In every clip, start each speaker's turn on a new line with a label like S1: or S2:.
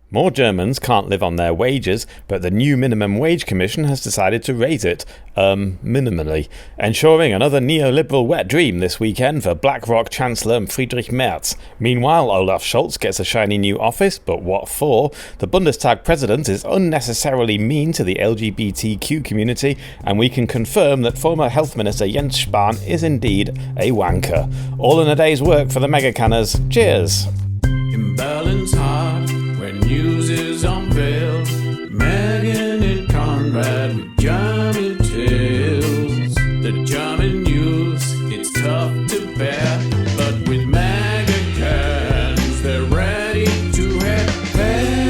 S1: More Germans can't live on their wages, but the new minimum wage commission has decided to raise it, minimally, ensuring another neoliberal wet dream this weekend for BlackRock Chancellor Friedrich Merz. Meanwhile, Olaf Scholz gets a shiny new office, but what for? The Bundestag president is unnecessarily mean to the LGBTQ community, and we can confirm that former Health Minister Jens Spahn is indeed a wanker. All in a day's work for the Megacanners. Cheers!
S2: In Berlin's heart, where news is unveiled, Megan and Conrad with German tales. The German news, it's tough to bear, but with Megacanners, they're ready to repair.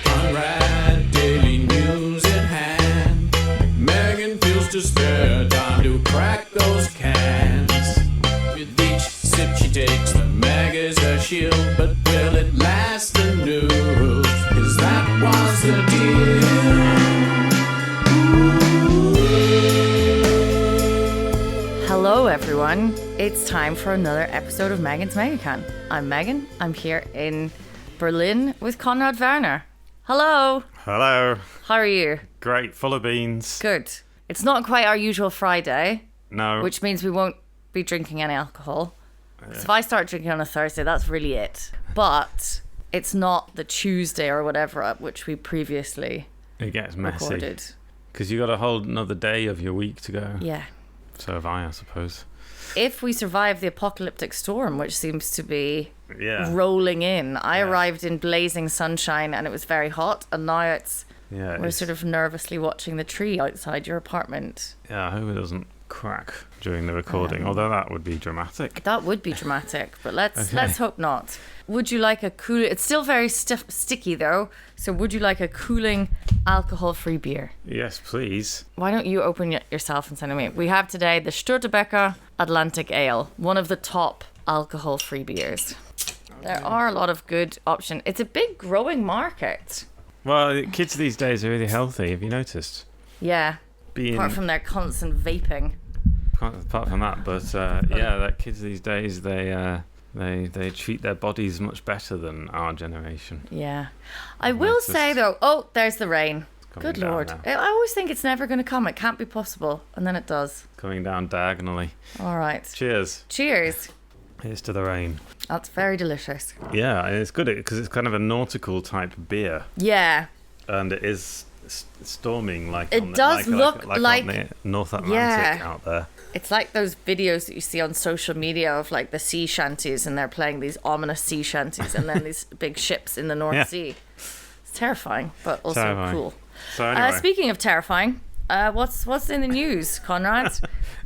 S2: Conrad, daily news at hand. Megan feels to spare time to crack those cans. With each sip she takes, the mag is her shield. But will it last the news? 'Cause that was the deal.
S3: Hello everyone, it's time for another episode of Megan's Megacan. I'm Megan, I'm here in Berlin with Konrad Werner. Hello!
S1: Hello.
S3: How are you?
S1: Great, full of beans.
S3: Good. It's not quite our usual Friday,
S1: No.
S3: which means we won't be drinking any alcohol. So if I start drinking on a Thursday, that's really it. But it's not the Tuesday or whatever at which we previously
S1: It gets messy.
S3: recorded.
S1: Because you got a whole another day of your week to go.
S3: Yeah.
S1: So have I suppose.
S3: If we survive the apocalyptic storm, which seems to be
S1: Yeah.
S3: rolling in. I arrived in blazing sunshine and it was very hot, and now we're sort of nervously watching the tree outside your apartment.
S1: Yeah, I hope it doesn't crack during the recording, although that would be dramatic.
S3: That would be dramatic, but let's hope not. Would you like a cool? It's still very sticky though. So would you like a cooling alcohol-free beer?
S1: Yes, please.
S3: Why don't you open it yourself and send it me? We have today the Störtebeker Atlantic Ale, one of the top alcohol-free beers. There are a lot of good options. It's a big growing market.
S1: Well, kids these days are really healthy. Have you noticed?
S3: Yeah.
S1: Being
S3: Apart from their constant vaping.
S1: apart from that, but that kids these days they treat their bodies much better than our generation.
S3: Yeah. I will say though, oh, there's the rain.
S1: Coming
S3: Good
S1: down
S3: Lord.
S1: now.
S3: I always think it's never going to come. It can't be possible. And then it does.
S1: Coming down diagonally.
S3: All right.
S1: Cheers.
S3: Cheers.
S1: Here's to the rain.
S3: That's very delicious.
S1: Yeah, and it's good because it's kind of a nautical type beer,
S3: Yeah.
S1: and it is storming like
S3: It
S1: on the,
S3: does look
S1: like on the North Atlantic out there.
S3: It's like those videos that you see on social media of like the sea shanties, and they're playing these ominous sea shanties and then these big ships in the North Sea. It's terrifying, but also
S1: Terrifying.
S3: cool.
S1: So anyway,
S3: Speaking of terrifying, what's in the news, Conrad?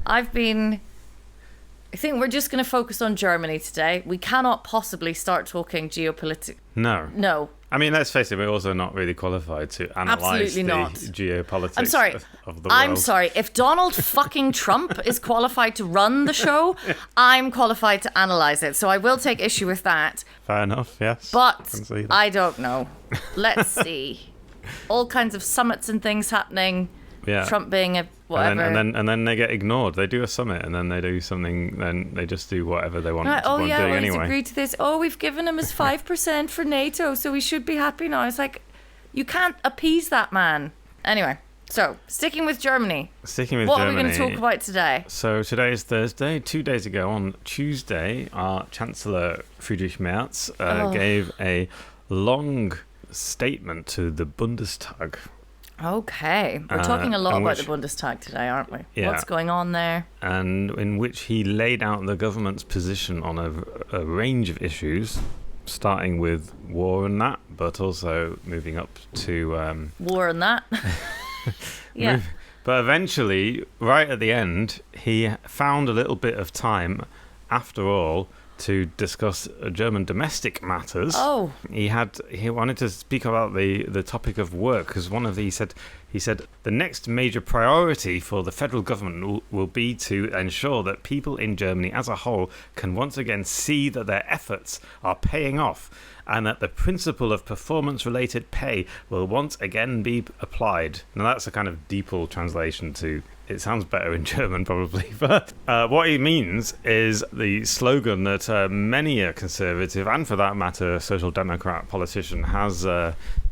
S3: I think we're just going to focus on Germany today. We cannot possibly start talking geopolitics. No.
S1: I mean, let's face it, we're also not really qualified to analyse
S3: Absolutely
S1: the
S3: not.
S1: geopolitics
S3: I'm sorry.
S1: of the world.
S3: I'm sorry. If Donald fucking Trump is qualified to run the show, I'm qualified to analyse it. So I will take issue with that.
S1: Fair enough, yes.
S3: But
S1: Can see that.
S3: I don't know. Let's see. All kinds of summits and things happening.
S1: Yeah.
S3: Trump being a whatever.
S1: And then they get ignored. They do a summit and then they do something. Then they just do whatever they want.
S3: Right,
S1: to
S3: well,
S1: doing
S3: he's
S1: anyway.
S3: agreed to this. Oh, we've given him his 5% for NATO, so we should be happy now. It's like, you can't appease that man. Anyway, so sticking with Germany. What are we going to talk about today?
S1: So today is Thursday. 2 days ago on Tuesday, our Chancellor Friedrich Merz gave a long statement to the Bundestag.
S3: Okay. We're talking a lot about the Bundestag today, aren't we?
S1: Yeah.
S3: What's going on there?
S1: And in which he laid out the government's position on a range of issues, starting with war and that, but also moving up to...
S3: war and that. Yeah.
S1: But eventually, right at the end, he found a little bit of time, after all, to discuss German domestic matters.
S3: Oh.
S1: He wanted to speak about the topic of work, because he said He said, the next major priority for the federal government will be to ensure that people in Germany as a whole can once again see that their efforts are paying off and that the principle of performance-related pay will once again be applied. Now, that's a kind of DeepL translation to... It sounds better in German, probably. But what he means is the slogan that many a conservative, and for that matter, social democrat politician has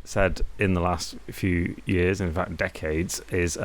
S1: said in the last few years, in fact decades, is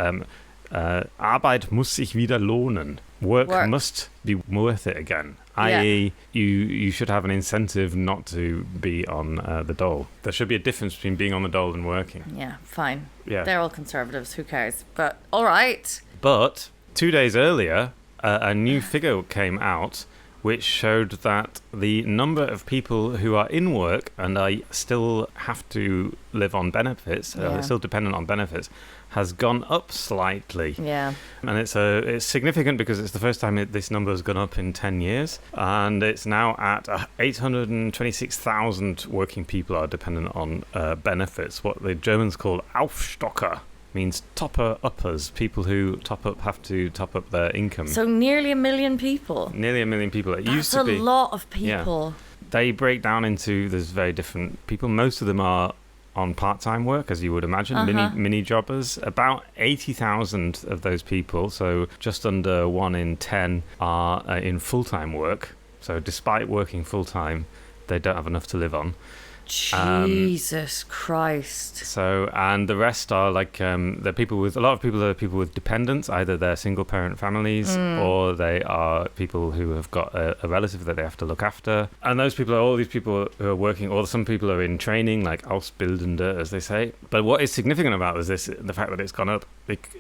S1: Arbeit muss sich wieder lohnen. Work must be worth it again. I.e., you should have an incentive not to be on the dole. There should be a difference between being on the dole and working.
S3: Yeah, fine.
S1: Yeah.
S3: They're all conservatives. Who cares? But all right.
S1: But 2 days earlier, a new figure came out which showed that the number of people who are in work and still have to live on benefits, still dependent on benefits, has gone up slightly.
S3: Yeah.
S1: And it's significant because it's the first time this number has gone up in 10 years. And it's now at 826,000 working people are dependent on benefits, what the Germans call Aufstocker. Means uppers, people who have to top up their income.
S3: So nearly 1 million people.
S1: Nearly 1 million people. It used to
S3: That's
S1: be
S3: a lot of people.
S1: Yeah. They break down into, there's very different people. Most of them are on part-time work, as you would imagine, mini jobbers. About 80,000 of those people, so just under 1 in 10, are in full-time work. So despite working full-time, they don't have enough to live on.
S3: Jesus Christ.
S1: So, and the rest are like they're people with, a lot of people are people with dependents, either they're single parent families or they are people who have got a relative that they have to look after. And those people are all these people who are working, or some people are in training, like Ausbildende, as they say. But what is significant about this, the fact that it's gone up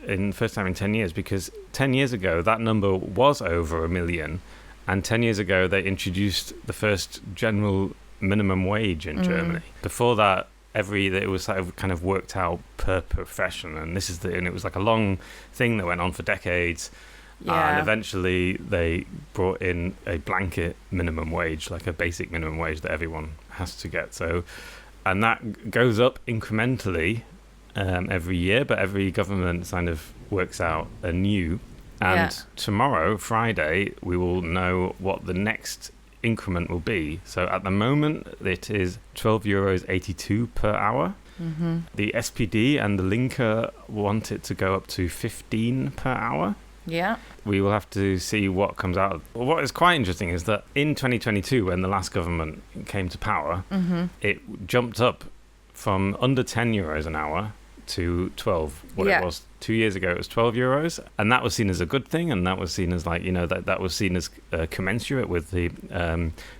S1: in first time in 10 years, because 10 years ago that number was over 1 million, and 10 years ago they introduced the first general minimum wage in Germany. Before that, it was sort of kind of worked out per profession, and it was like a long thing that went on for decades. And eventually they brought in a blanket minimum wage, like a basic minimum wage that everyone has to get. So, and that goes up incrementally every year, but every government kind of works out anew. And tomorrow, Friday, we will know what the next increment will be. So at the moment it is €12.82 per hour. The SPD and the Linke want it to go up to 15 per hour.
S3: Yeah.
S1: We will have to see what comes out. What is quite interesting is that in 2022, when the last government came to power, it jumped up from under €10 an hour to 12. It was 2 years ago, it was €12, and that was seen as a good thing, and that was seen as that was seen as commensurate with the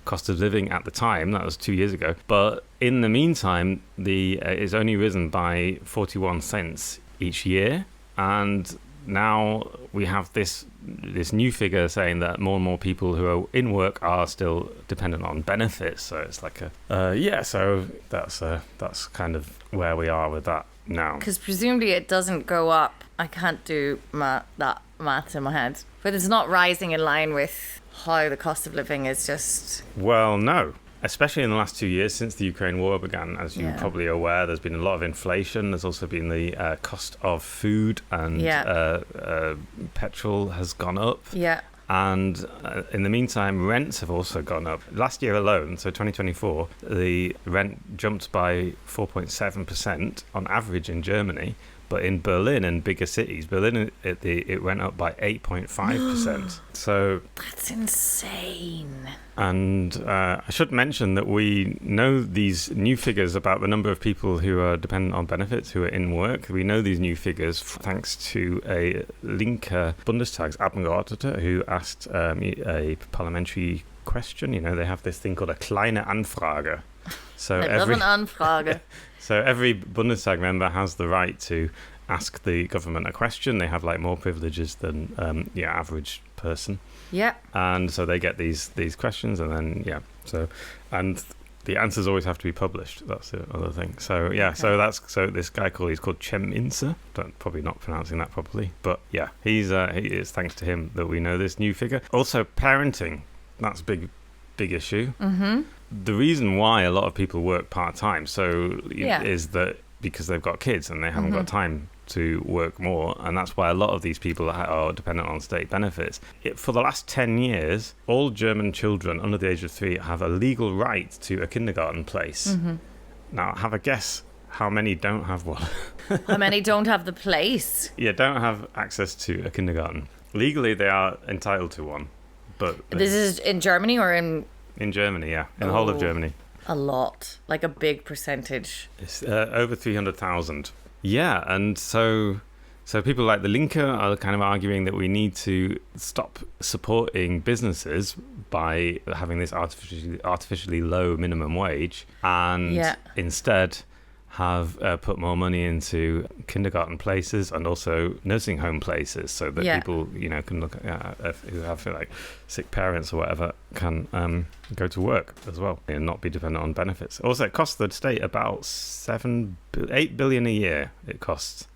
S1: cost of living at the time. That was 2 years ago. But in the meantime, it's only risen by 41 cents each year, and now we have this new figure saying that more and more people who are in work are still dependent on benefits. So it's like so that's kind of where we are with that now. Because
S3: presumably it doesn't go up. I can't do that math in my head. But it's not rising in line with how the cost of living is just... Well,
S1: no. Especially in the last 2 years since the Ukraine war began, as you're probably aware, there's been a lot of inflation. There's also been the cost of food, and petrol has gone up.
S3: Yeah.
S1: And in the meantime, rents have also gone up. Last year alone, so 2024, the rent jumped by 4.7% on average in Germany. But in Berlin and bigger cities, it went up by 8.5%. So
S3: that's insane.
S1: And I should mention that we know these new figures about the number of people who are dependent on benefits, who are in work. We know these new figures thanks to a Linke Bundestagsabgeordnete who asked a parliamentary question. You know, they have this thing called a kleine Anfrage. So
S3: I love an Anfrage.
S1: So every Bundestag member has the right to ask the government a question. They have like more privileges than the average person.
S3: Yeah.
S1: And so they get these questions, and then and the answers always have to be published. That's the other thing. So so this guy he's called Cem Ince. Probably not pronouncing that properly, but yeah, he is thanks to him that we know this new figure. Also, parenting. That's a big issue. Mm-hmm. The reason why a lot of people work part-time is that because they've got kids and they haven't got time to work more, and that's why a lot of these people are dependent on state benefits. For the last 10 years, all German children under the age of 3 have a legal right to a kindergarten place. Mm-hmm. Now, have a guess how many don't have one.
S3: How many don't have the place?
S1: Yeah, don't have access to a kindergarten. Legally, they are entitled to one, but...
S3: This is in Germany or in...
S1: In Germany, yeah. In the whole of Germany.
S3: A lot. Like a big percentage.
S1: It's over 300,000. Yeah, and so people like the Linke are kind of arguing that we need to stop supporting businesses by having this artificially low minimum wage, and instead have put more money into kindergarten places and also nursing home places, so that people, can look at who have like sick parents or whatever can go to work as well and not be dependent on benefits. Also, it costs the state about 8 billion a year. It costs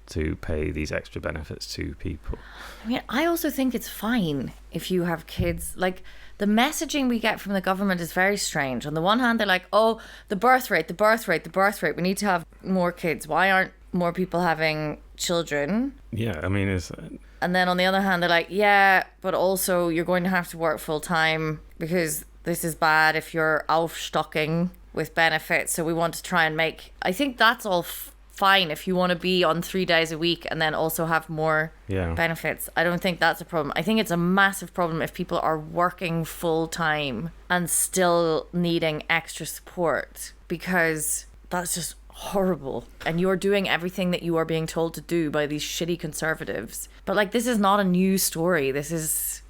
S1: to pay these extra benefits to people.
S3: I mean, I also think it's fine if you have kids. Like, the messaging we get from the government is very strange. On the one hand, they're like, oh, the birth rate. We need to have more kids. Why aren't more people having children?
S1: Yeah, I mean,
S3: And then on the other hand, they're like, yeah, but also you're going to have to work full time because this is bad if you're aufstocking with benefits. So we want to try and make... I think that's all fine if you want to be on 3 days a week and then also have more benefits. I don't think that's a problem. I think it's a massive problem if people are working full time and still needing extra support, because that's just horrible. And you're doing everything that you are being told to do by these shitty conservatives. But like, this is not a new story. This is...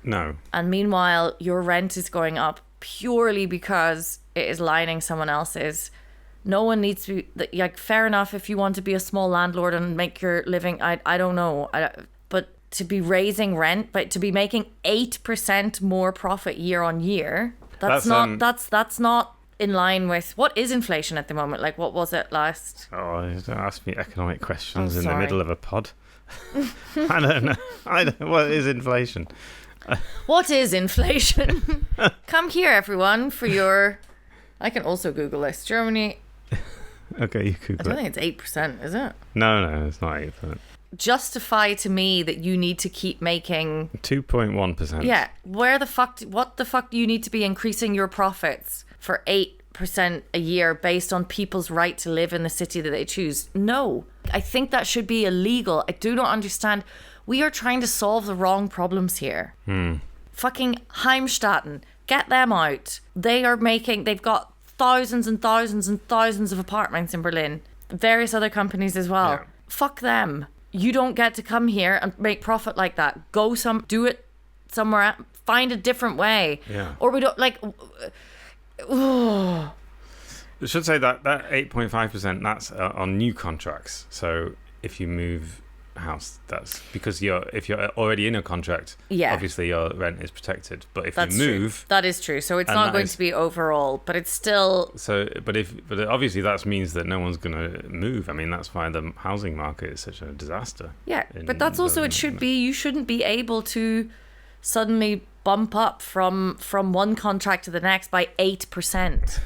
S1: No.
S3: And meanwhile, your rent is going up purely because it is lining someone else's. No one needs to be, like, fair enough if you want to be a small landlord and make your living, I don't know. But to be raising rent, but to be making 8% more profit year on year, that's not in line with, what is inflation at the moment? Like, what was it last?
S1: Oh, don't ask me economic questions in the middle of a pod. I don't know. What is inflation?
S3: What is inflation? Come here, everyone, for your... I can also Google this. Germany...
S1: Okay, you Google
S3: I don't think it's 8%, is it?
S1: No, it's not 8%.
S3: Justify to me that you need to keep making
S1: 2.1%.
S3: Yeah, what the fuck do you need to be increasing your profits for 8% a year based on people's right to live in the city that they choose? No, I think that should be illegal. I do not understand. We are trying to solve the wrong problems here. Fucking Heimstatten, get them out. They've got thousands and thousands and thousands of apartments in Berlin. Various other companies as well. Yeah. Fuck them. You don't get to come here and make profit like that. Do it somewhere. Find a different way.
S1: Yeah.
S3: Or we don't like.
S1: I should say that 8.5%, that's on new contracts. So if you move house, that's because if you're already in a contract, obviously your rent is protected, but if you move,
S3: true. That is true, so it's not going to be overall, but it's still
S1: but obviously that means that no one's going to move. I mean, that's why the housing market is such a disaster.
S3: But that's also you shouldn't be able to suddenly bump up from one contract to the next by 8%.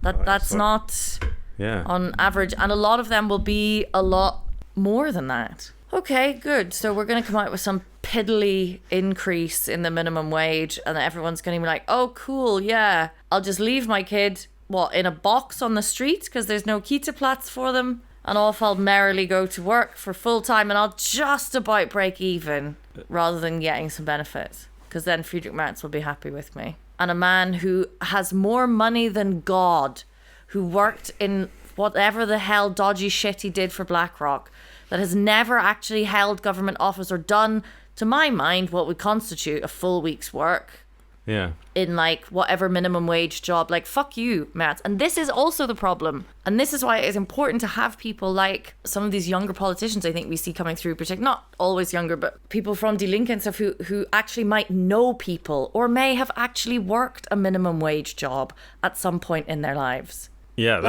S3: That's not on average, and a lot of them will be a lot more than that. Okay, good. So we're going to come out with some piddly increase in the minimum wage, and everyone's going to be like, oh, cool, yeah, I'll just leave my kid, in a box on the street because there's no Kita-Platz for them, and off I'll merrily go to work for full time, and I'll just about break even rather than getting some benefits, because then Friedrich Merz will be happy with me. And a man who has more money than God, who worked in whatever the hell dodgy shit he did for BlackRock, that has never actually held government office or done, to my mind, what would constitute a full week's work.
S1: Yeah.
S3: In like whatever minimum wage job. Like, fuck you, Matt. And this is also the problem. And this is why it is important to have people like some of these younger politicians I think we see coming through, particularly not always younger, but people from Die Linke and stuff who actually might know people or may have actually worked a minimum wage job at some point in their lives.
S1: Yeah.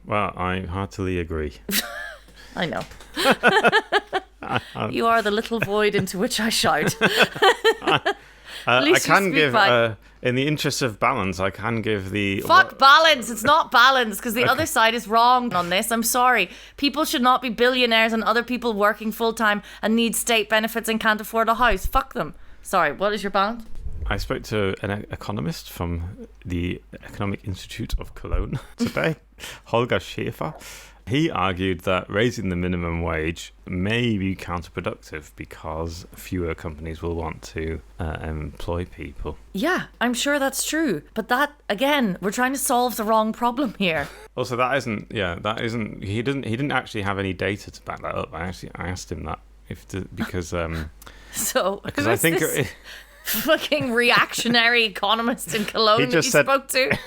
S1: Well, I heartily agree.
S3: I know. You are the little void into which I shout. At
S1: I
S3: least you
S1: can
S3: speak
S1: give,
S3: back.
S1: in the interest of balance, I can give the...
S3: Fuck balance. It's not balance because the other side is wrong on this. I'm sorry. People should not be billionaires and other people working full time and need state benefits and can't afford a house. Fuck them. Sorry, what is your balance?
S1: I spoke to an economist from the Economic Institute of Cologne today, Holger Schäfer. He argued that raising the minimum wage may be counterproductive because fewer companies will want to employ people.
S3: Yeah, I'm sure that's true. But that, again, we're trying to solve the wrong problem here.
S1: Also, he didn't actually have any data to back that up. I asked him that because
S3: So,
S1: because
S3: who
S1: I
S3: is
S1: think
S3: this fucking reactionary economist in Cologne
S1: He
S3: that
S1: just
S3: you
S1: said-
S3: spoke to?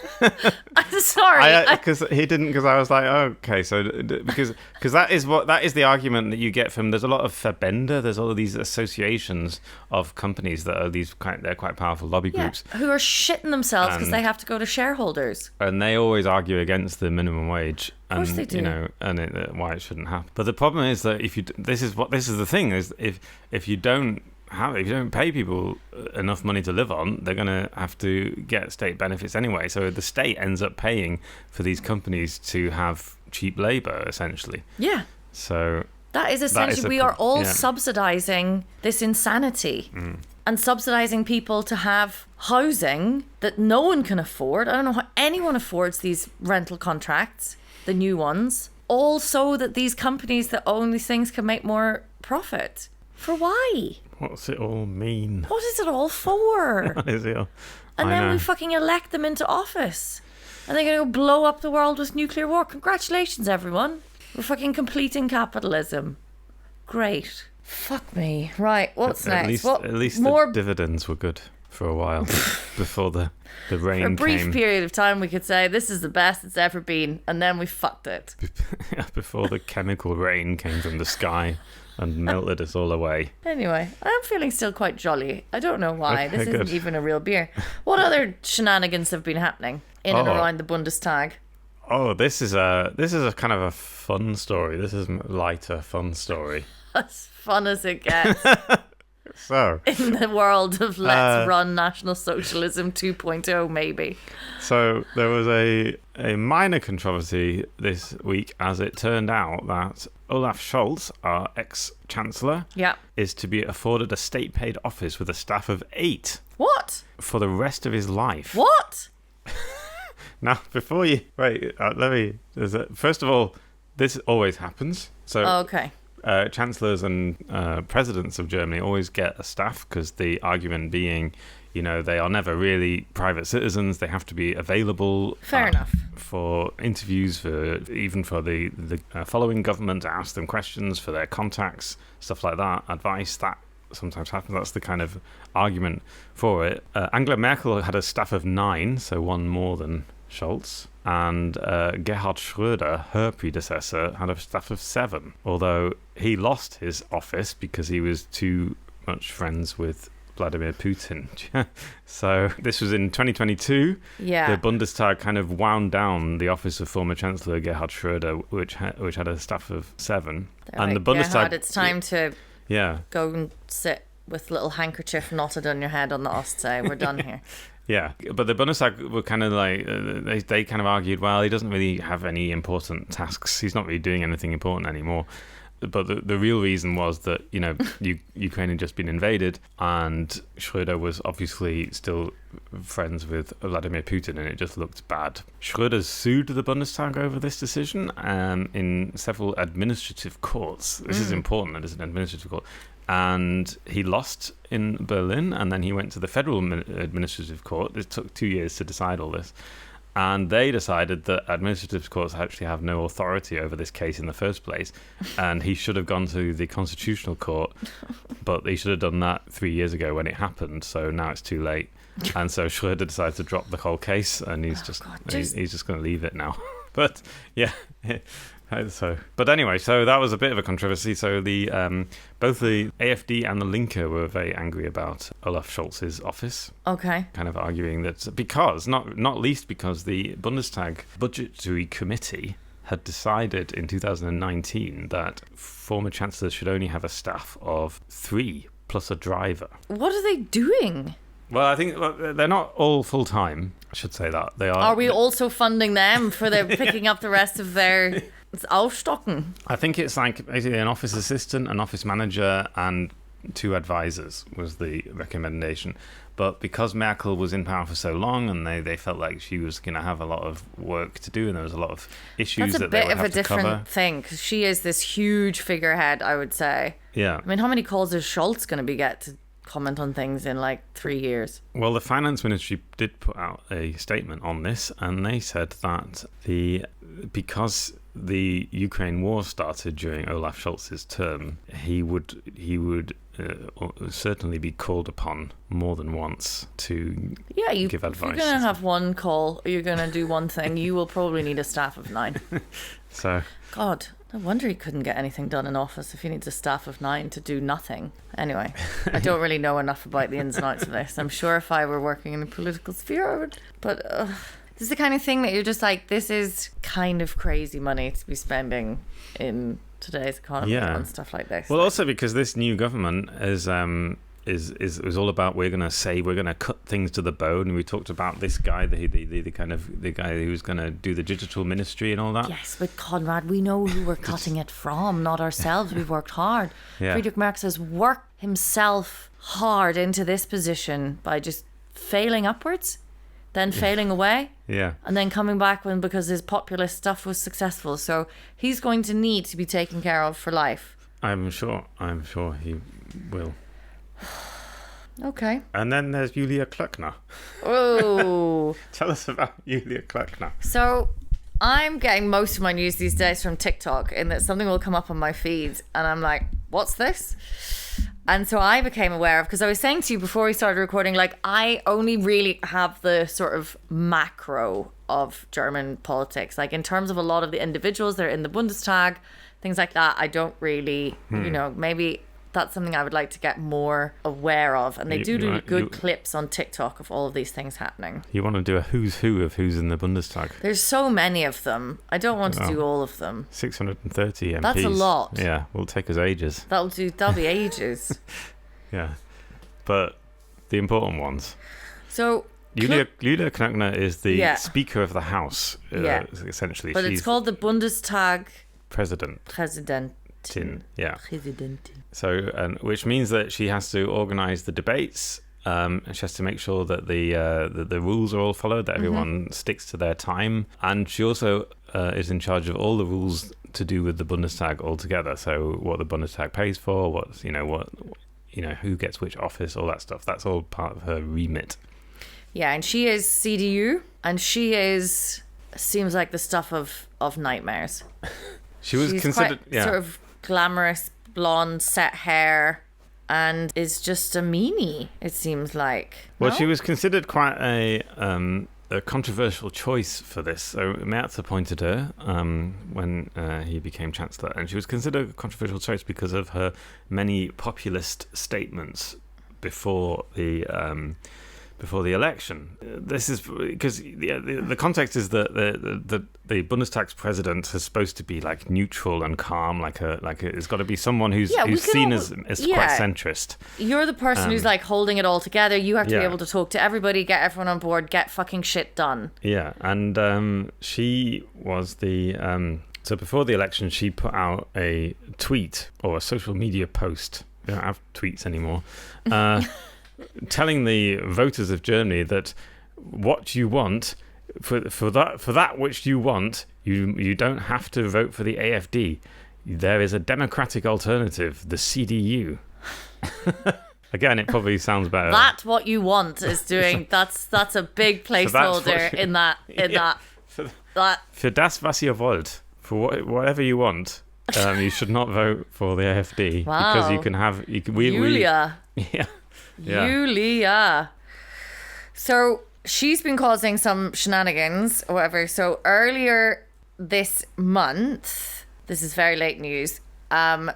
S3: I'm sorry.
S1: because I was like, oh, okay, so because that is the argument that you get from, there's a lot of Verbände, there's all of these associations of companies that are they're quite powerful lobby groups,
S3: who are shitting themselves because
S1: And-
S3: they have to go to shareholders.
S1: and they always argue against the minimum wage,
S3: Of course
S1: and
S3: they do.
S1: why it shouldn't happen. But the problem is that this is the thing is if you don't pay people enough money to live on, they're going to have to get state benefits anyway. So the state ends up paying for these companies to have cheap labor, essentially.
S3: Yeah.
S1: So
S3: That is essentially, we are all subsidizing this insanity and subsidizing people to have housing that no one can afford. I don't know how anyone affords these rental contracts, the new ones, all so that these companies that own these things can make more profit. For why?
S1: What's it all mean?
S3: What is it all for?
S1: What is it all?
S3: And
S1: I
S3: then
S1: know.
S3: we fucking elect them into office. And they're going to go blow up the world with nuclear war. Congratulations, everyone. We're fucking completing capitalism. Great. Fuck me. Right, what's next?
S1: At least the dividends were good for a while before the rain
S3: For a brief
S1: came.
S3: period of time, we could say this is the best it's ever been. And then we fucked it.
S1: Before the chemical rain came from the sky and melted us all away.
S3: Anyway, I'm feeling still quite jolly. I don't know why.
S1: Okay,
S3: This isn't
S1: good.
S3: even a real beer. What other shenanigans have been happening in and
S1: Oh.
S3: around the Bundestag?
S1: Oh, this is a kind of a fun story. This is a lighter, fun story.
S3: As fun as it gets
S1: So,
S3: in the world of let's run National Socialism 2.0, maybe.
S1: So there was a minor controversy this week, as it turned out that Olaf Scholz, our ex-chancellor,
S3: Yeah.
S1: is to be afforded a state-paid office with a staff of 8
S3: What?
S1: for the rest of his life.
S3: What?
S1: Now, before you... Wait, first of all, this always happens. So
S3: Okay.
S1: chancellors and presidents of Germany always get a staff, because the argument being, they are never really private citizens. They have to be available.
S3: Fair enough.
S1: For interviews, for the following government to ask them questions, for their contacts, stuff like that, advice. That sometimes happens. That's the kind of argument for it. Angela Merkel had a staff of 9, so one more than Scholz. And Gerhard Schröder, her predecessor, had a staff of 7, although he lost his office because he was too much friends with Vladimir Putin. So this was in 2022.
S3: Yeah.
S1: The Bundestag kind of wound down the office of former Chancellor Gerhard Schröder, which had a staff of 7.
S3: They're
S1: and
S3: like,
S1: the Bundestag...
S3: Gerhard, it's time to
S1: Yeah.
S3: go and sit with a little handkerchief knotted on your head on the Ostsee. We're done here.
S1: Yeah, but the Bundestag were kind of like, they kind of argued, well, he doesn't really have any important tasks. He's not really doing anything important anymore. But the real reason was that, Ukraine had just been invaded, and Schröder was obviously still friends with Vladimir Putin, and it just looked bad. Schröder sued the Bundestag over this decision in several administrative courts. This is important, that it's an administrative court. And he lost in Berlin, and then he went to the Federal Administrative Court. It took 2 years to decide all this. And they decided that administrative courts actually have no authority over this case in the first place. And he should have gone to the Constitutional Court, but he should have done that 3 years ago when it happened. So now it's too late. And so Schröder decided to drop the whole case, and he's just going to leave it now. But yeah. But anyway, so that was a bit of a controversy. So both the AfD and the Linke were very angry about Olaf Scholz's office.
S3: Okay.
S1: Kind of arguing that because, not least because the Bundestag Budgetary Committee had decided in 2019 that former chancellors should only have a staff of 3 plus a driver.
S3: What are they doing?
S1: Well, I think they're not all full-time. I should say that. They are.
S3: Are we also funding them for their picking up the rest of their Aufstocken?
S1: I think it's like basically an office assistant, an office manager, and 2 advisors was the recommendation. But because Merkel was in power for so long, and they felt like she was going to have a lot of work to do, and there was a lot of issues that they would have to cover. That's a bit of a different
S3: thing, because she is this huge figurehead, I would say.
S1: Yeah.
S3: I mean, how many calls is Scholz going to get to comment on things in like 3 years?
S1: Well, the finance ministry did put out a statement on this, and they said that because the Ukraine war started during Olaf Scholz's term, he would certainly be called upon more than once to give advice.
S3: If you're going to have one call, or you're going to do one thing, you will probably need a staff of 9.
S1: So,
S3: God, no wonder he couldn't get anything done in office if he needs a staff of 9 to do nothing. Anyway, I don't really know enough about the ins and outs of this. I'm sure if I were working in the political sphere, I would. But this is the kind of thing that you're just like, this is kind of crazy money to be spending in today's economy and stuff like this.
S1: Well, also because this new government is all about we're going to cut things to the bone. And we talked about this guy, the guy who's going to do the digital ministry and all that.
S3: Yes, but Conrad, we know who we're cutting it from, not ourselves. We've worked hard. Yeah. Friedrich Merz has worked himself hard into this position by just failing upwards, then failing away.
S1: Yeah.
S3: And then coming back because his populist stuff was successful. So he's going to need to be taken care of for life.
S1: I'm sure he will.
S3: Okay.
S1: And then there's Julia Klöckner.
S3: Oh.
S1: Tell us about Julia Klöckner.
S3: So I'm getting most of my news these days from TikTok, in that something will come up on my feed and I'm like, what's this? And so I became aware of, because I was saying to you before we started recording, like, I only really have the sort of macro of German politics. Like, in terms of a lot of the individuals that are in the Bundestag, things like that, I don't really, maybe that's something I would like to get more aware of. And they do good clips on TikTok of all of these things happening.
S1: You want to do a who's who of who's in the Bundestag?
S3: There's so many of them. I don't want to do all of them.
S1: 630 MPs.
S3: That's a lot.
S1: Yeah, will take us ages.
S3: That'll be ages.
S1: Yeah. But the important ones.
S3: So
S1: Julia Klöckner is the Speaker of the House, essentially.
S3: But it's called the Bundestag
S1: President. Yeah.
S3: Presidentin.
S1: So, which means that she has to organise the debates. And she has to make sure that the rules are all followed, that everyone sticks to their time, and she also is in charge of all the rules to do with the Bundestag altogether. So, what the Bundestag pays for, who gets which office, all that stuff. That's all part of her remit.
S3: Yeah, and she is CDU, and seems like the stuff of nightmares.
S1: She's considered
S3: quite sort of glamorous, blonde, set hair, and is just a meanie, it seems like.
S1: Well, she was considered quite a controversial choice for this. So Merz appointed her when he became Chancellor, and she was considered a controversial choice because of her many populist statements before the election. This is because the context is that the Bundestag's president is supposed to be like neutral and calm, it's got to be someone who's seen as quite centrist.
S3: You're the person who's like holding it all together. You have to be able to talk to everybody, get everyone on board, get fucking shit done. Yeah,
S1: and she was the so before the election she put out a tweet or a social media post. We don't have tweets anymore. Telling the voters of Germany that what you want for that which you want, you don't have to vote for the AfD. There is a democratic alternative, the CDU. Again, it probably sounds better.
S3: That what you want is doing. That's a big placeholder in that.
S1: For das was ihr wollt, for whatever you want, you should not vote for the AfD because you can have
S3: Julia.
S1: Yeah.
S3: Julia. So she's been causing some shenanigans or whatever. So earlier this month, this is very late news, there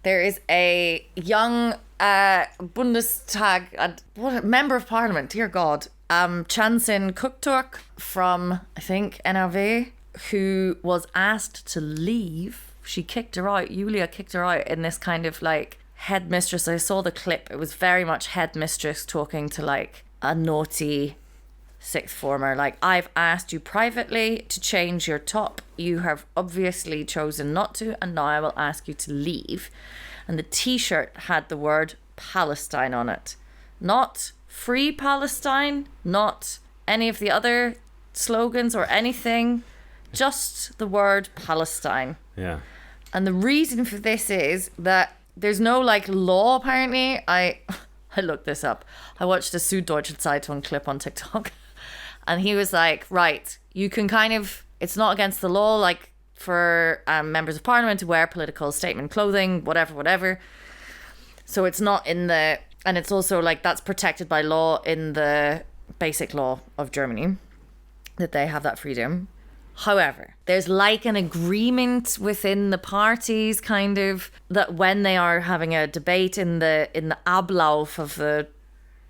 S3: is a young Bundestag member of parliament, dear God, Chancin Kukturk from, I think, NRV, who was asked to leave. She kicked her out. Julia kicked her out in this kind of like headmistress. I saw the clip. It was very much headmistress talking to like a naughty sixth former. Like, I've asked you privately to change your top. You have obviously chosen not to, and now I will ask you to leave. And the t-shirt had the word Palestine on it. Not Free Palestine, not any of the other slogans or anything, just the word Palestine.
S1: Yeah.
S3: And the reason for this is that there's no like law, apparently. I looked this up. I watched a Süddeutsche Zeitung clip on TikTok, and he was like, right, you can kind of, it's not against the law, like for members of parliament to wear political statement clothing, whatever. So it's not in the, and it's also like that's protected by law in the basic law of Germany, that they have that freedom. However, there's like an agreement within the parties, kind of, that when they are having a debate in the Ablauf of the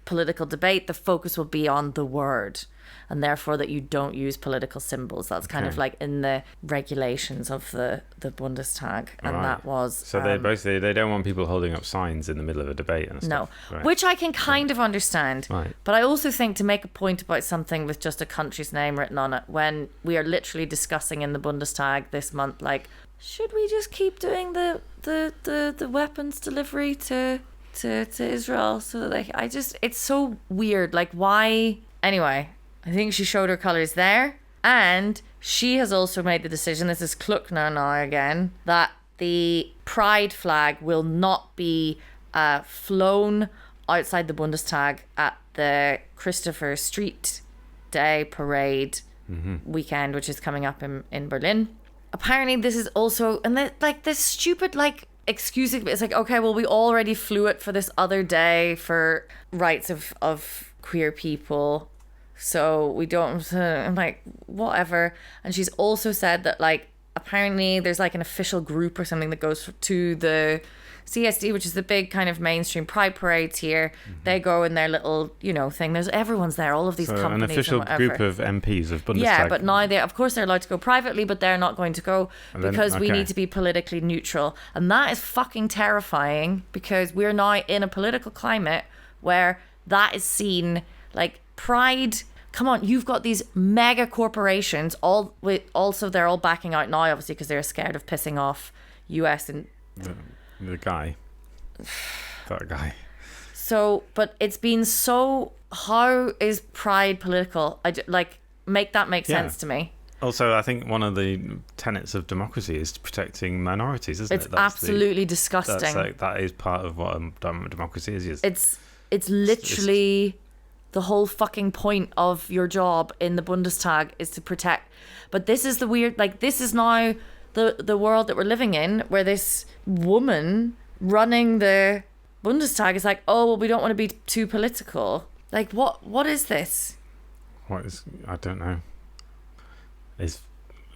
S3: political debate, the focus will be on the word, and therefore that you don't use political symbols. That's kind of like in the regulations of the Bundestag, and that was
S1: so they don't want people holding up signs in the middle of a debate and stuff.
S3: No, which I can kind of understand.
S1: Right.
S3: But I also think to make a point about something with just a country's name written on it, when we are literally discussing in the Bundestag this month, like, should we just keep doing the weapons delivery to Israel? So that it's so weird. Like, why? Anyway, I think she showed her colours there. And she has also made the decision, this is Kluckner now again, that the pride flag will not be flown outside the Bundestag at the Christopher Street Day parade weekend, which is coming up in Berlin. Apparently this is also, and like this stupid like excuse, it's like, okay, well, we already flew it for this other day for rights of queer people, so we don't, I'm like, whatever. And she's also said that like apparently there's like an official group or something that goes to the CSD, which is the big kind of mainstream pride parades here. They go in their little, thing. Everyone's there, all of these companies.
S1: An official group of MPs of Bundestag.
S3: Yeah, but now of course they're allowed to go privately, but they're not going to go because we need to be politically neutral. And that is fucking terrifying, because we're now in a political climate where that is seen like pride. Come on, you've got these mega corporations, also they're all backing out now, obviously, because they're scared of pissing off US and
S1: that guy.
S3: So, but it's been so, how is pride political? Make that make sense to me.
S1: Also, I think one of the tenets of democracy is protecting minorities, isn't it?
S3: It's absolutely disgusting.
S1: That is part of what democracy is.
S3: It's literally the whole fucking point of your job in the Bundestag is to protect. But this is the weird, like, this is now the world that we're living in, where this woman running the Bundestag is like, oh, well, we don't want to be too political. Like, what is this?
S1: I don't know.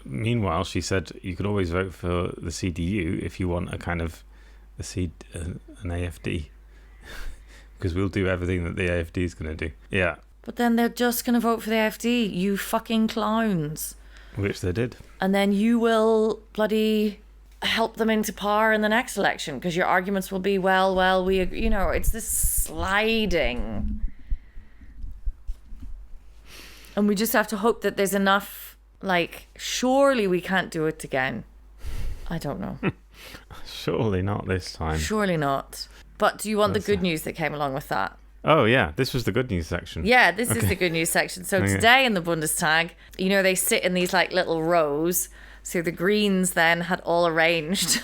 S1: Meanwhile, she said you could always vote for the CDU if you want a kind of an AFD. Because we'll do everything that the AFD is going to do. Yeah.
S3: But then they're just going to vote for the AFD, you fucking clowns.
S1: Which they did.
S3: And then you will bloody help them into power in the next election, because your arguments will be, well, we agree. It's this sliding. And we just have to hope that there's enough, like, surely we can't do it again. I don't know.
S1: Surely not this time.
S3: Surely not. But do you want the good news that came along with that?
S1: Oh, yeah. This was the good news section.
S3: Yeah, this is the good news section. So today in the Bundestag, they sit in these like little rows. So the Greens then had all arranged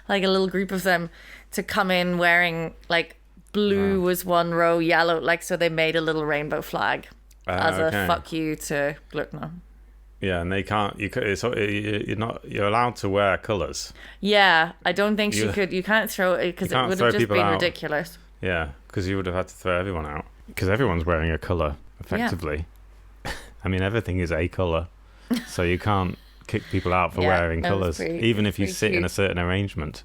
S3: like a little group of them to come in wearing like blue was one row, yellow, like, so they made a little rainbow flag as a fuck you to Gluckner.
S1: Yeah, and they can't. You're allowed to wear colours.
S3: Yeah, I don't think she could. You can't throw it because it would have just been ridiculous.
S1: Yeah, because you would have had to throw everyone out, because everyone's wearing a colour effectively. Yeah. I mean, everything is a colour, so you can't kick people out for wearing colours, even if you sit in a certain arrangement.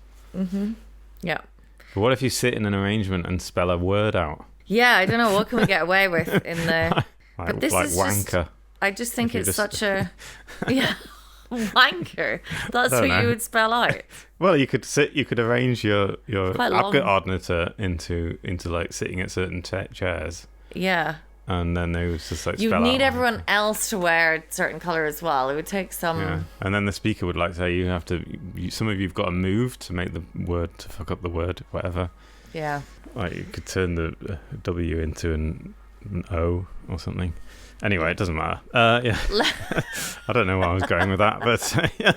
S3: Yeah.
S1: But what if you sit in an arrangement and spell a word out?
S3: Yeah, I don't know. What can we get away with in the?
S1: But this is wanker.
S3: I just think it's such a... Yeah. Wanker. That's what you would spell out.
S1: Well, you could arrange your
S3: Quite long.
S1: Abgeordnete into like sitting at certain chairs.
S3: Yeah.
S1: And then they would just like
S3: You
S1: spell
S3: need
S1: out.
S3: everyone else to wear a certain colour as well. It would take some...
S1: Yeah. And then the speaker would like say some of you've got to move to make the word, to fuck up the word, whatever.
S3: Yeah.
S1: Like you could turn the W into an O or something. Anyway, it doesn't matter. Yeah. I don't know where I was going with that, but yeah.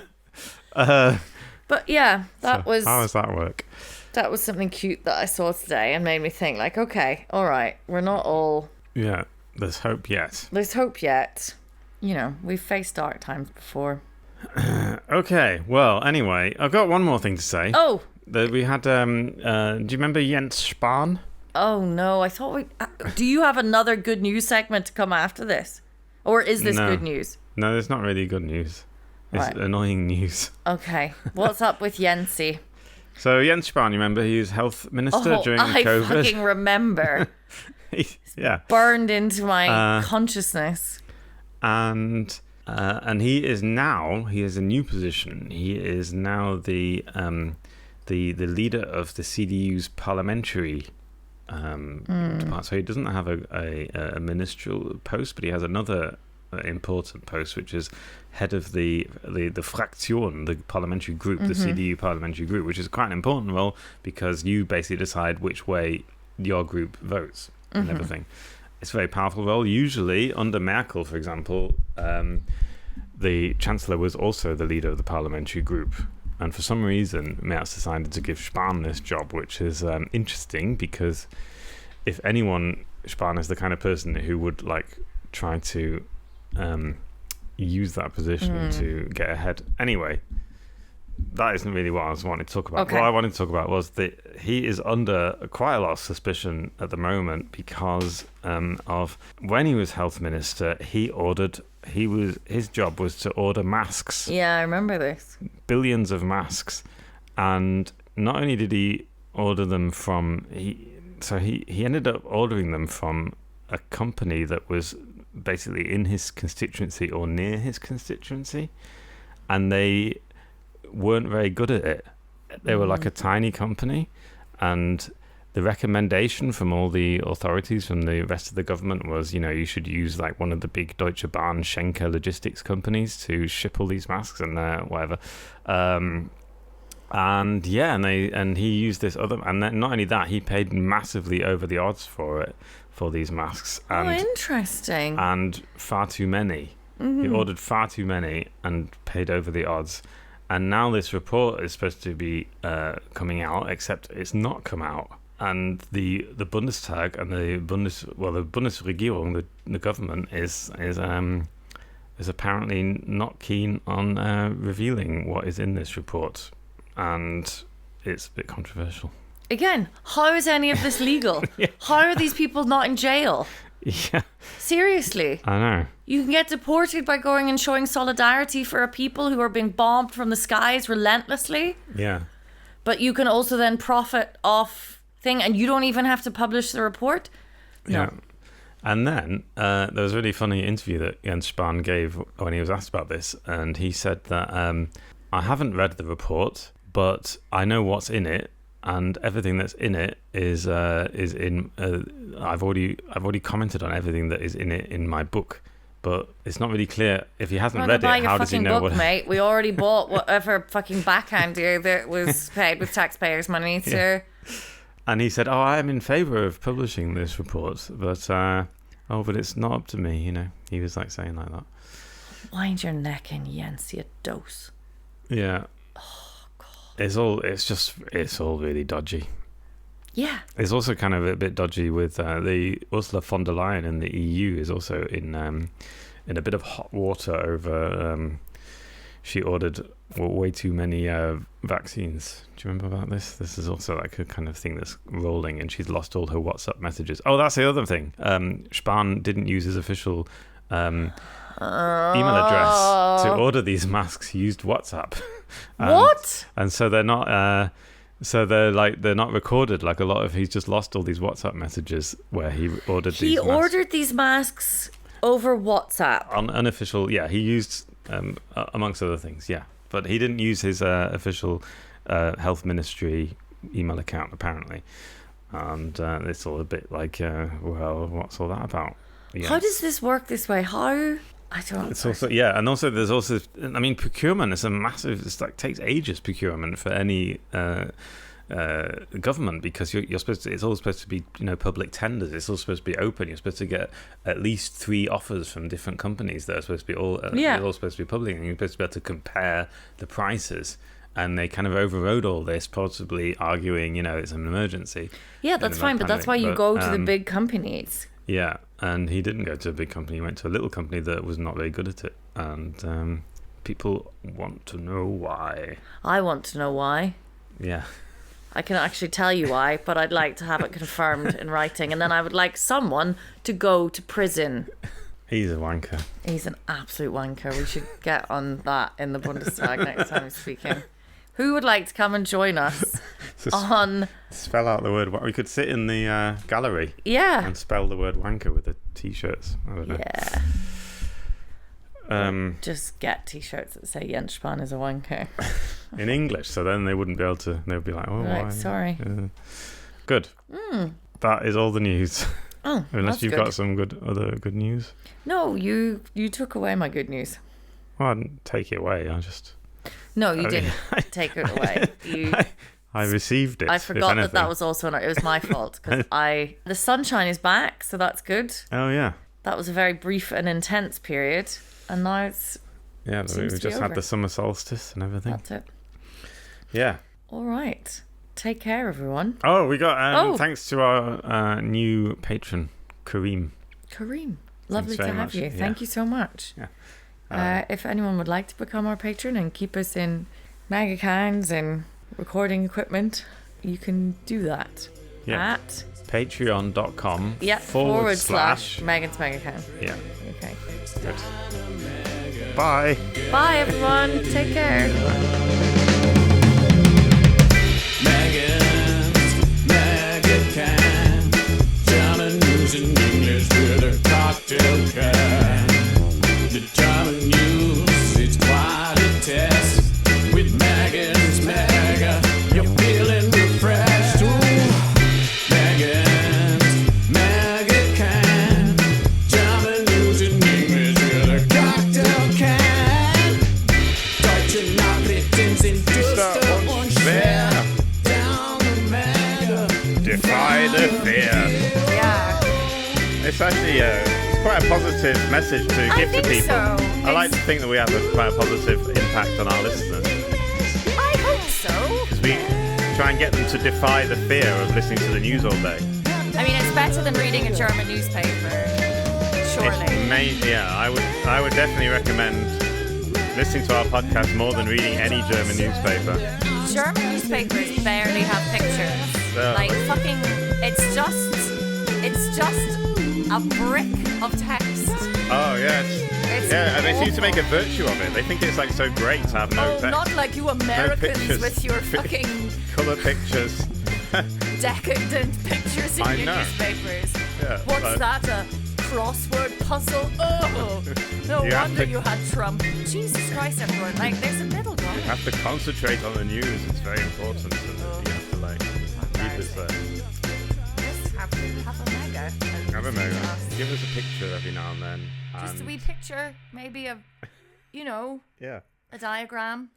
S3: But yeah,
S1: How does that work?
S3: That was something cute that I saw today and made me think, like, okay, all right, we're not all...
S1: Yeah, there's hope yet.
S3: There's hope yet. You know, we've faced dark times before.
S1: Okay, well, anyway, I've got one more thing to say.
S3: Oh!
S1: We had, do you remember Jens Spahn?
S3: Oh, no, I thought do you have another good news segment to come after this? Or is this good news?
S1: No, there's not really good news. It's
S3: Right.
S1: annoying news.
S3: Okay, what's up with Jensi?
S1: So Jens Spahn, you remember, he was health minister during
S3: I
S1: COVID.
S3: fucking remember.
S1: Yeah.
S3: Burned into my consciousness.
S1: And he is a new position. He is now the leader of the CDU's parliamentary department. So he doesn't have a ministerial post, but he has another important post, which is head of the Fraktion, the parliamentary group, the CDU parliamentary group, which is quite an important role because you basically decide which way your group votes and everything. It's a very powerful role. Usually, under Merkel, for example, the Chancellor was also the leader of the parliamentary group. And for some reason, Merz decided to give Spahn this job, which is interesting because if anyone, Spahn is the kind of person who would like try to use that position to get ahead. Anyway, that isn't really what I wanted to talk about.
S3: Okay.
S1: What I wanted to talk about was that he is under quite a lot of suspicion at the moment because of when he was health minister, his job was to order masks.
S3: Yeah, I remember this.
S1: Billions of masks, and not only did he order them from he ended up ordering them from a company that was basically in his constituency or near his constituency, and they weren't very good at it. They were like a tiny company, and the recommendation from all the authorities, from the rest of the government, was, you should use like one of the big Deutsche Bahn Schenker logistics companies to ship all these masks and whatever. And he used this other, and then not only that, he paid massively over the odds for these masks. And,
S3: interesting.
S1: And far too many. He ordered far too many and paid over the odds. And now this report is supposed to be coming out, except it's not come out. And the Bundestag and the Bundesregierung, the government, is apparently not keen on revealing what is in this report, and it's a bit controversial.
S3: Again, how is any of this legal?
S1: Yeah.
S3: How are these people not in jail?
S1: Yeah,
S3: Seriously.
S1: I know.
S3: You can get deported by going and showing solidarity for a people who are being bombed from the skies relentlessly.
S1: Yeah.
S3: But you can also then profit off thing, and you don't even have to publish the report. No.
S1: Yeah. And then there was a really funny interview that Jens Spahn gave when he was asked about this, and he said that I haven't read the report, but I know what's in it, and everything that's in it is in. I've already commented on everything that is in it in my book, but it's not really clear if he hasn't read it. How does he know
S3: book,
S1: what?
S3: Mate, we already bought whatever fucking backhander that was paid with taxpayers' money to.
S1: Yeah. And he said, I am in favour of publishing this report, but but it's not up to me, He was like saying like that.
S3: Wind your neck in, Jens, you dose.
S1: Yeah.
S3: Oh, God.
S1: It's all really dodgy.
S3: Yeah.
S1: It's also kind of a bit dodgy with the Ursula von der Leyen in the EU is also in a bit of hot water over she ordered way too many vaccines. Do you remember about this? This is also like a kind of thing that's rolling, and she's lost all her WhatsApp messages. Oh, that's the other thing. Spahn didn't use his official email address to order these masks. He used WhatsApp.
S3: What?
S1: And so they're not. So they're not recorded. Like a lot of, he's just lost all these WhatsApp messages where he ordered these masks.
S3: He ordered these masks over WhatsApp.
S1: On unofficial, yeah. He used amongst other things. Yeah, but he didn't use his official health ministry email account apparently, and it's all a bit like, well, what's all that about? Yes.
S3: How does this work this way? How? I don't.
S1: It's also and also there's also, I mean, procurement is a massive. It's like takes ages procurement for any government, because you're supposed to. It's all supposed to be public tenders. It's all supposed to be open. You're supposed to get at least 3 offers from different companies that are supposed to be all. They're all supposed to be public, and you're supposed to be able to compare the prices. And they kind of overrode all this, possibly arguing, it's an emergency.
S3: Yeah, that's fine, but that's why you go to the big companies.
S1: Yeah, and he didn't go to a big company. He went to a little company that was not very good at it. And people want to know why.
S3: I want to know why.
S1: Yeah.
S3: I can actually tell you why, but I'd like to have it confirmed in writing. And then I would like someone to go to prison.
S1: He's a wanker.
S3: He's an absolute wanker. We should get on that in the Bundestag next time we're speaking. Who would like to come and join us on...
S1: Spell out the word... We could sit in the gallery.
S3: Yeah.
S1: And spell the word wanker with the T-shirts. I don't know.
S3: Yeah. Just get T-shirts that say Jens Spahn is a wanker.
S1: In English, so then they wouldn't be able to... They would be like, oh,
S3: right,
S1: why?
S3: Sorry.
S1: Good. That is all the news.
S3: Oh,
S1: Unless you've
S3: good.
S1: got some other good news.
S3: No, you took away my good news.
S1: Well, I didn't take it away. I just...
S3: No, you didn't take it away.
S1: I received it.
S3: I forgot that was also it was my fault, because the sunshine is back, so that's good.
S1: Oh yeah.
S3: That was a very brief and intense period, and now it's
S1: we just had the summer solstice and everything.
S3: That's it.
S1: Yeah.
S3: All right. Take care, everyone.
S1: Oh, we got thanks to our new patron, Kareem.
S3: Lovely to have you.
S1: Yeah.
S3: Thank you so much.
S1: Yeah.
S3: If anyone would like to become our patron and keep us in Megacanners and recording equipment, you can do that at
S1: patreon.com
S3: / Megan's Megacan.
S1: Yeah.
S3: Okay.
S1: Good. Bye.
S3: Bye, everyone. Take care.
S2: Megacan, German news in English with a cocktail can. The German news, it's quite a test. With Megan's Mega, you're feeling refreshed. Ooh. Megan's Megacan, German news in English with a cocktail can. Deutsche Nachrichten sind düster und schwer.
S1: Defy the fear.
S3: Yeah.
S1: It's actually quite a positive message to give to people.
S3: So.
S1: I like to think that we have quite a positive impact on our listeners.
S3: I hope so.
S1: Because we try and get them to defy the fear of listening to the news all day.
S3: I mean, it's better than reading a German newspaper. Surely.
S1: I would definitely recommend listening to our podcast more than reading any German newspaper.
S3: German newspapers barely have pictures. Like fucking, it's just a brick of text.
S1: Oh yes, and they seem to make a virtue of it. They think it's like so great to have no text.
S3: Not like you Americans with your fucking
S1: colour pictures,
S3: decadent pictures in your newspapers.
S1: Yeah,
S3: What's that? A crossword puzzle? Oh, no wonder you had Trump. Jesus Christ, everyone! Like, there's a middle ground.
S1: You have to concentrate on the news. It's very important, and you have to keep it there.
S3: Just have a mega.
S1: Have a mega. Give us a picture every now and then.
S3: Just a wee picture, maybe of, a diagram.